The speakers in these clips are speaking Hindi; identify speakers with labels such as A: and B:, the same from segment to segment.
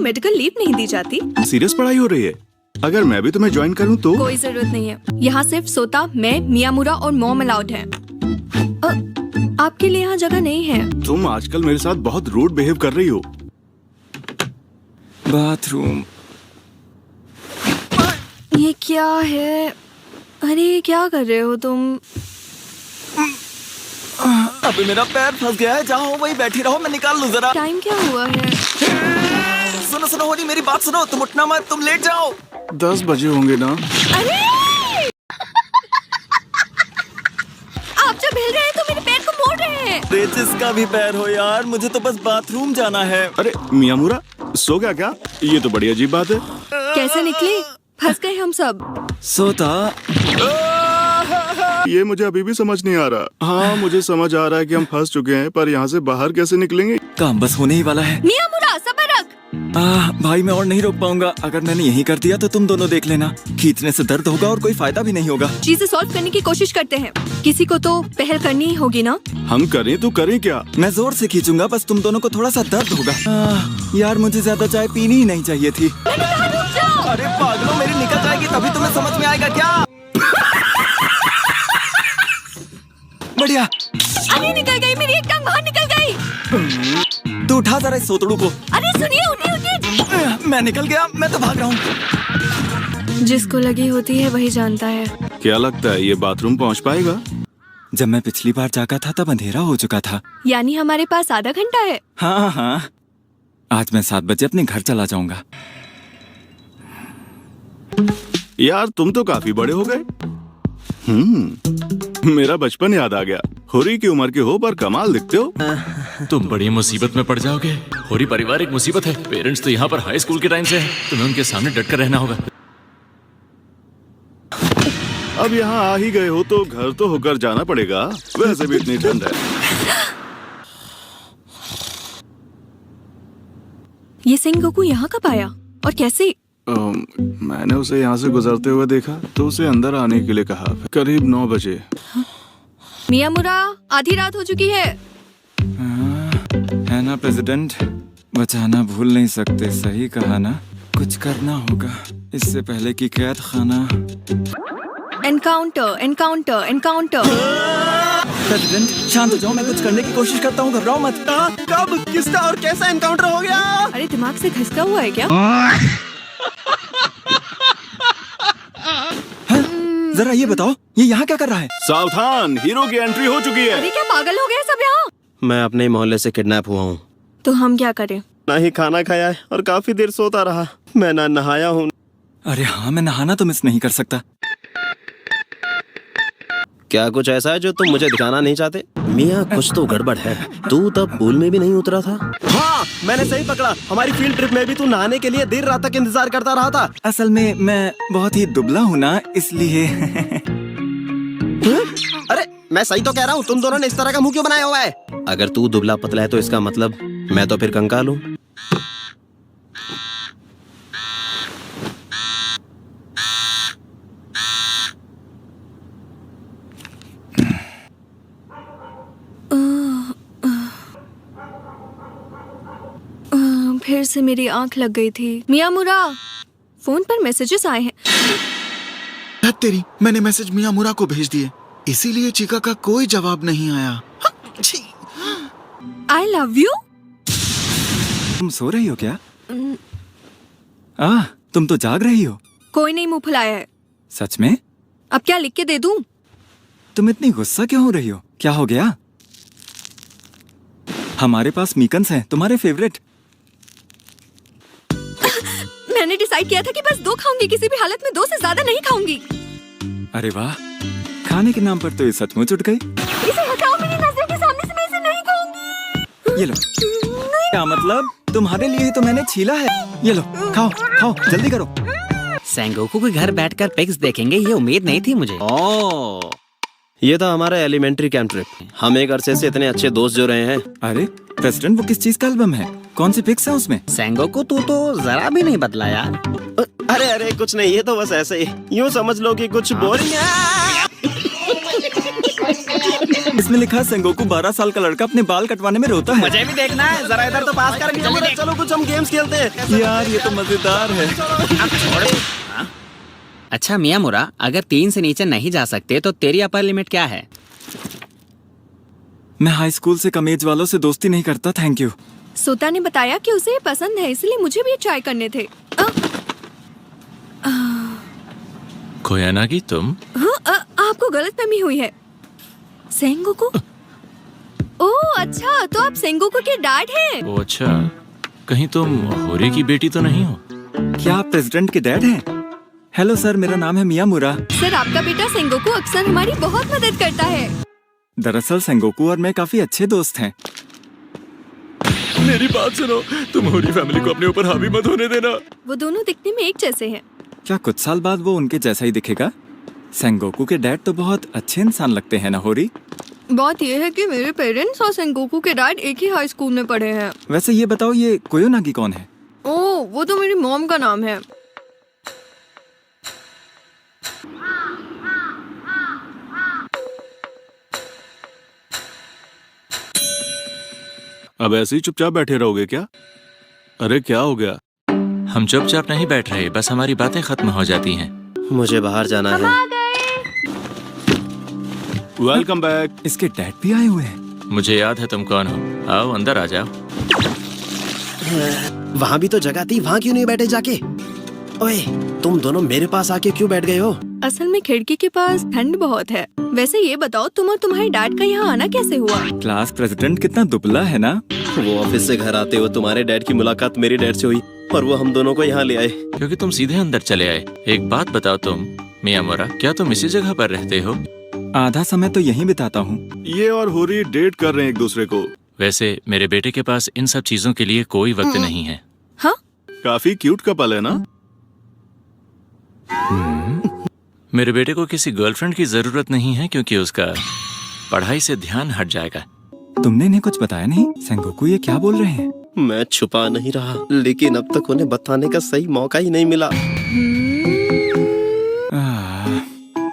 A: मेडिकल लीव नहीं दी जाती?
B: सीरियस पढ़ाई हो रही है? अगर मैं भी तुम्हें ज्वाइन करूं तो?
A: कोई जरूरत नहीं है। यहाँ सिर्फ सोता, मैं, मियामुरा और मॉम अलाउड है। आपके लिए यहाँ जगह नहीं है।
B: तुम आजकल मेरे साथ बहुत रूड बिहेव कर रही हो।
C: बाथरूम।
A: ये क्या है? अरे क्या कर रहे हो तुम?
C: अभी मेरा पैर फंस गया है। जहाँ हो वही बैठी रहो, मैं निकाल लूं जरा।
A: टाइम क्या हुआ है?
C: सुनो सुनो होली, मेरी बात सुनो। तुम उठना मत, तुम लेट जाओ।
B: 10 बजे होंगे ना?
A: अरे आप जब हिल रहे हैं तो मेरे पैर को मोड़ रहे हैं।
C: जिसका भी पैर हो यार, मुझे तो बस बाथरूम जाना है।
B: अरे मियामुरा, सो गया क्या? ये तो बड़ी अजीब बात है।
A: कैसे निकले? फंस गए हम सब।
C: सोता।
B: ये मुझे अभी भी समझ नहीं आ रहा। हाँ, मुझे समझ आ रहा है कि हम फंस चुके हैं, पर यहाँ से बाहर कैसे निकलेंगे?
C: काम बस होने ही वाला है।
A: मियामुरा सब्र रख।
C: भाई मैं और नहीं रोक पाऊंगा। अगर मैंने यही कर दिया तो तुम दोनों देख लेना। खींचने से दर्द होगा और कोई फायदा भी नहीं होगा।
A: चीजें सॉल्व करने की कोशिश करते हैं। किसी को तो पहल करनी ही होगी ना।
B: हम करें तो करें क्या?
C: मैं जोर से खींचूंगा, बस तुम दोनों को थोड़ा सा दर्द होगा। यार मुझे ज्यादा चाय पीनी ही नहीं चाहिए थी। अरे पागलों, मेरी निकल जाएगी तभी तुम्हें समझ में आएगा क्या? बढ़िया।
A: अरे निकल गई, मेरी एक टांग बाहर निकल गई।
C: तू उठा जरा इस सोतड़ू को।
A: अरे सुनिए, उठिए उठिए।
C: मैं निकल गया, मैं तो भाग रहा हूँ।
A: जिसको लगी होती है वही जानता है।
B: क्या लगता है ये बाथरूम पहुँच पाएगा?
C: जब मैं पिछली बार जागा था तब अंधेरा हो चुका था।
A: यानी हमारे पास आधा घंटा है।
C: हाँ हाँ, आज मैं 7 बजे अपने घर चला जाऊंगा।
B: यार तुम तो काफी बड़े हो गए। मेरा बचपन याद आ गया। होरी की उम्र के हो पर कमाल दिखते हो।
D: तुम बड़ी मुसीबत में पड़ जाओगे। होरी परिवार एक मुसीबत है। पेरेंट्स तो यहाँ पर हाई स्कूल के टाइम से हैं। तुम्हें उनके सामने डट कर रहना होगा।
B: अब यहाँ आ ही गए हो तो घर तो होकर जाना पड़ेगा। वैसे भी इतनी ठंड है।
A: ये सेंगोकू यहाँ कब आया और कैसे?
B: मैंने उसे यहाँ से गुजरते हुए देखा तो उसे अंदर आने के लिए कहा। करीब 9 बजे।
A: मियामुरा, आधी रात हो चुकी है।
C: है ना प्रेसिडेंट, बचाना भूल नहीं सकते। सही कहा ना, कुछ करना होगा इससे पहले कि कैद खाना।
A: Encounter encounter encounter.
C: प्रेसिडेंट शांत हो जाओ, मैं कुछ करने की कोशिश करता हूँ, घबराओ मत। कब, किसका और कैसा एनकाउंटर हो गया?
A: अरे दिमाग से खिसका हुआ है क्या?
C: जरा ये बताओ, ये यहाँ क्या कर रहा है?
B: सावधान, हीरो की एंट्री हो चुकी है।
A: अरे क्या पागल हो गए सब यहाँ?
E: मैं अपने मोहल्ले से किडनैप हुआ हूँ।
A: तो हम क्या करें?
E: ना ही खाना खाया है और काफी देर सोता रहा। मैं ना नहाया हूँ।
C: अरे हाँ, मैं नहाना तो मिस नहीं कर सकता।
E: क्या कुछ ऐसा है जो तुम मुझे दिखाना नहीं चाहते? मियाँ कुछ तो गड़बड़ है। तू तब पूल में भी नहीं उतरा था? हाँ, मैंने सही पकड़ा। हमारी फील्ड ट्रिप में भी तू नहाने के लिए देर रात तक इंतजार करता रहा था।
C: असल में मैं बहुत ही दुबला हूँ ना, इसलिए।
E: अरे मैं सही तो कह रहा हूँ, तुम दोनों ने इस तरह का मुंह क्यों बनाया हुआ है? अगर तू दुबला पतला है तो इसका मतलब मैं तो फिर कंकाल हूँ।
A: फिर से मेरी आंख लग गई थी। मियामुरा, फोन पर मैसेजेस आए हैं।
F: तेरी, मैंने मैसेज मियामुरा को भेज दिए, इसीलिए चिका का कोई जवाब नहीं आया।
A: I love you.
C: तुम सो रही हो क्या? तुम तो जाग रही हो।
A: कोई नहीं मुंह फुलाया है।
C: सच में?
A: अब क्या लिख के दे दूं?
C: तुम इतनी गुस्सा क्यों हो रही हो? क्या हो गया? हमारे पास मीकन्स हैं, तुम्हारे फेवरेट।
A: मैंने डिसाइड किया था कि बस 2 खाऊंगी, किसी भी हालत में 2 से ज्यादा नहीं खाऊंगी।
C: अरे वाह, खाने के नाम पर तो ये सचमुच उठ गई।
A: इसे हटाओ मेरी नजर के सामने से, मैं इसे नहीं खाऊंगी।
C: ये लो। क्या मतलब? तुम्हारे लिए ही तो मैंने छीला है। ये लो, खाओ खाओ, जल्दी करो।
G: सेंगोकू के घर बैठकर पिग्स देखेंगे, ये उम्मीद नहीं थी मुझे।
E: ओह, ये था हमारा एलिमेंट्री कैंप ट्रिप। हम एक अरसे से इतने अच्छे दोस्त जो रहे हैं।
C: अरे प्रेसिडेंट, वो किस चीज का एल्बम है? कौन सी पिक्स है उसमें?
G: सेंगोकू तू तो जरा भी नहीं बदला यार।
E: अरे अरे कुछ नहीं, ये तो बस ऐसे ही, यूँ समझ लो कि कुछ बोरिंग है।
C: इसमें लिखा है सेंगोकू 12 साल का लड़का अपने बाल कटवाने में रोता है।
E: मुझे भी देखना है, जरा इधर तो पास कर। चलो कुछ हम गेम्स खेलते हैं।
C: यार ये तो मजेदार है।
G: अच्छा मियामुरा, अगर 3 से नीचे नहीं जा सकते तो तेरी अपर लिमिट क्या है?
C: मैं हाई स्कूल से कम एज वालों से दोस्ती नहीं करता, थैंक यू।
A: सोता ने बताया कि उसे ये पसंद है, इसलिए मुझे भी ट्राई करने थे।
D: कोयानागी तुम?
A: आपको गलतफहमी हुई है। सेंगोकू? ओह अच्छा, तो आप सेंगोकू के डैड हैं।
D: ओ अच्छा, कहीं तुम होरी की बेटी तो नहीं हो?
C: क्या आप प्रेसिडेंट के डैड हैं? हेलो सर, मेरा नाम है मियामुरा।
A: सर, आपका बेटा सेंगोकू अक्सर हमारी बहुत मदद करता है।
C: दरअसल सेंगोकू और मैं काफी अच्छे दोस्त हैं।
D: मेरी बात सुनो, तुम होरी फैमिली को अपने ऊपर हावी मत होने देना।
A: वो दोनों दिखने में एक जैसे हैं।
C: क्या कुछ साल बाद वो उनके जैसा ही दिखेगा? सेंगोकू के डैड तो बहुत अच्छे इंसान लगते हैं ना होरी?
A: बात यह है कि मेरे पेरेंट्स और सेंगोकू के डैड एक ही हाई स्कूल में पढ़े हैं।
C: वैसे ये बताओ, ये कोयोनागी कौन है?
A: ओह, वो तो मेरी मॉम का नाम है।
B: अब ऐसे ही चुपचाप बैठे रहोगे क्या? अरे क्या हो गया?
D: हम चुपचाप नहीं बैठ रहे, बस हमारी बातें खत्म हो जाती हैं।
E: मुझे बाहर जाना है।
B: Welcome back.
C: इसके डैड भी आए हुए हैं।
D: मुझे याद है तुम कौन हो। आओ अंदर आ जाओ।
E: वहाँ भी तो जगह थी, वहाँ क्यों नहीं बैठे जाके? ओए, तुम दोनों मेरे पास आके क्यों बैठ गए हो?
A: असल में खिड़की के पास ठंड बहुत है। वैसे ये बताओ, तुम और तुम्हारे डैड का यहाँ आना कैसे हुआ?
C: क्लास प्रेसिडेंट कितना दुबला है ना।
E: वो ऑफिस से घर आते हुए तुम्हारे डैड की मुलाकात मेरे डैड से हुई और वो हम दोनों को यहाँ ले आए।
D: क्योंकि तुम सीधे अंदर चले आए। एक बात बताओ तुम, मियामुरा, क्या तुम इसी जगह पर रहते हो?
C: आधा समय तो यहीं बिताता हूँ।
B: ये और होरी डेट कर रहे हैं एक दूसरे को।
D: वैसे मेरे बेटे के पास इन सब चीजों के लिए कोई वक्त नहीं है।
A: हाँ?
B: काफी क्यूट कपल है ना?
D: मेरे बेटे को किसी गर्लफ्रेंड की जरूरत नहीं है, क्योंकि उसका पढ़ाई से ध्यान हट जाएगा।
C: तुमने इन्हें कुछ बताया नहीं? सेंगोकू ये क्या बोल रहे हैं?
E: मैं छुपा नहीं रहा, लेकिन अब तक उन्हें बताने का सही मौका ही नहीं मिला।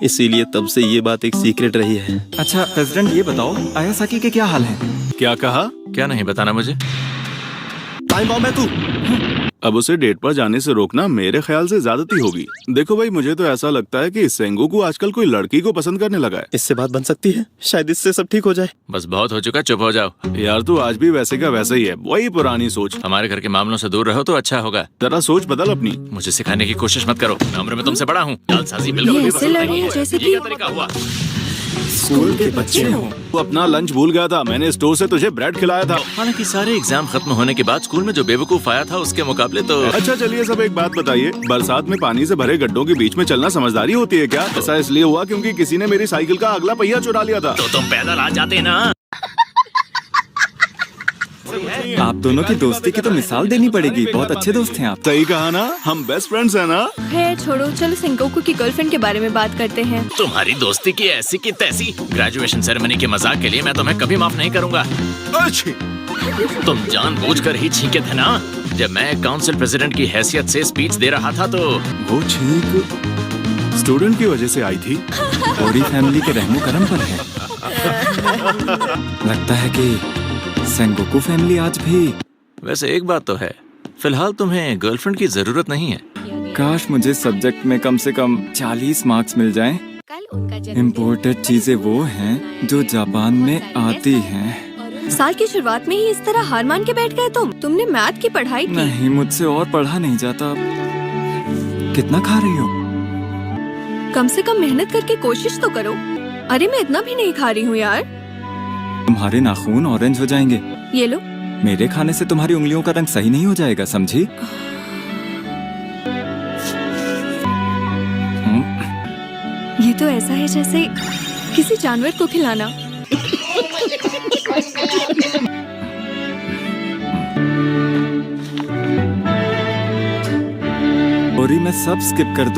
E: इसीलिए तब से ये बात एक सीक्रेट रही है।
C: अच्छा प्रेसिडेंट, ये बताओ आयासाकी के क्या हाल है?
B: क्या कहा?
D: क्या नहीं बताना मुझे?
E: टाइम बॉम्ब है तू।
B: अब उसे डेट पर जाने से रोकना मेरे ख्याल से ज्यादती होगी। देखो भाई, मुझे तो ऐसा लगता है कि सेंगोकू आजकल कोई लड़की को पसंद करने लगा है।
E: इससे बात बन सकती है, शायद इससे सब ठीक हो जाए।
D: बस बहुत हो चुका, चुप हो जाओ।
B: यार तू आज भी वैसे का वैसा ही है, वही पुरानी सोच।
D: हमारे घर के मामलों से दूर रहो तो अच्छा होगा।
B: जरा सोच बदल अपनी।
D: मुझे सिखाने की कोशिश मत करो, मैं उम्र में तुमसे बड़ा हूँ। जालसाजी बिल्कुल
A: ये
D: भी
A: ऐसे
D: पसंद
A: लड़ रहे
D: नहीं
A: हैं
D: है।
A: जैसे
D: ये
A: कि
D: क्या तरीका हुआ?
C: स्कूल के बच्चे हो।
B: तू अपना लंच भूल गया था, मैंने स्टोर से तुझे ब्रेड खिलाया था।
D: हालांकि सारे एग्जाम खत्म होने के बाद स्कूल में जो बेवकूफ आया था उसके मुकाबले तो।
B: अच्छा चलिए, सब एक बात बताइए, बरसात में पानी से भरे गड्ढों के बीच में चलना समझदारी होती है क्या? ऐसा इसलिए हुआ क्योंकि किसी ने मेरी साइकिल का अगला पहिया चुरा लिया था।
D: तो तुम पैदल आ जाते ना।
C: आप दोनों की दोस्ती की तो मिसाल देनी पड़ेगी, बहुत अच्छे दोस्त हैं आप।
B: सही कहा ना, हम बेस्ट फ्रेंड्स हैं ना?
A: खैर छोड़ो, चलो सेंगोकू की गर्लफ्रेंड के बारे में बात करते हैं।
D: तुम्हारी दोस्ती की ऐसी की तैसी। ग्रेजुएशन सेरेमनी के मजाक के लिए मैं तुम्हें कभी माफ नहीं करूंगा।
B: अच्छी।
D: तुम जानबूझकर ही छींके थे ना जब मैं काउंसिल प्रेसिडेंट की हैसियत से स्पीच दे रहा था। तो
B: वो छींक स्टूडेंट की वजह से आई थी।
C: होरी फैमिली के रहमो करम पर है। लगता है कि सेंगोकू फैमिली आज भी।
D: वैसे एक बात तो है, फिलहाल तुम्हें गर्लफ्रेंड की जरूरत नहीं है।
C: काश मुझे सब्जेक्ट में कम से कम 40 मार्क्स मिल जाएं। इम्पोर्टेड चीजें वो हैं जो जापान में आती हैं।
A: साल की शुरुआत में ही इस तरह हार मान के बैठ गए तुमने मैथ की पढ़ाई की।
C: नहीं, मुझसे और पढ़ा नहीं जाता। कितना खा रही हो?
A: कम से कम मेहनत करके कोशिश तो करो। अरे मैं इतना भी नहीं खा रही हूँ यार।
C: तुम्हारे नाखून ऑरेंज हो जाएंगे।
A: ये लो।
C: मेरे खाने से तुम्हारी उंगलियों का रंग सही नहीं हो जाएगा, समझी?
A: ये तो ऐसा है जैसे किसी जानवर को खिलाना।
C: और मैं सब स्किप कर दूंगा।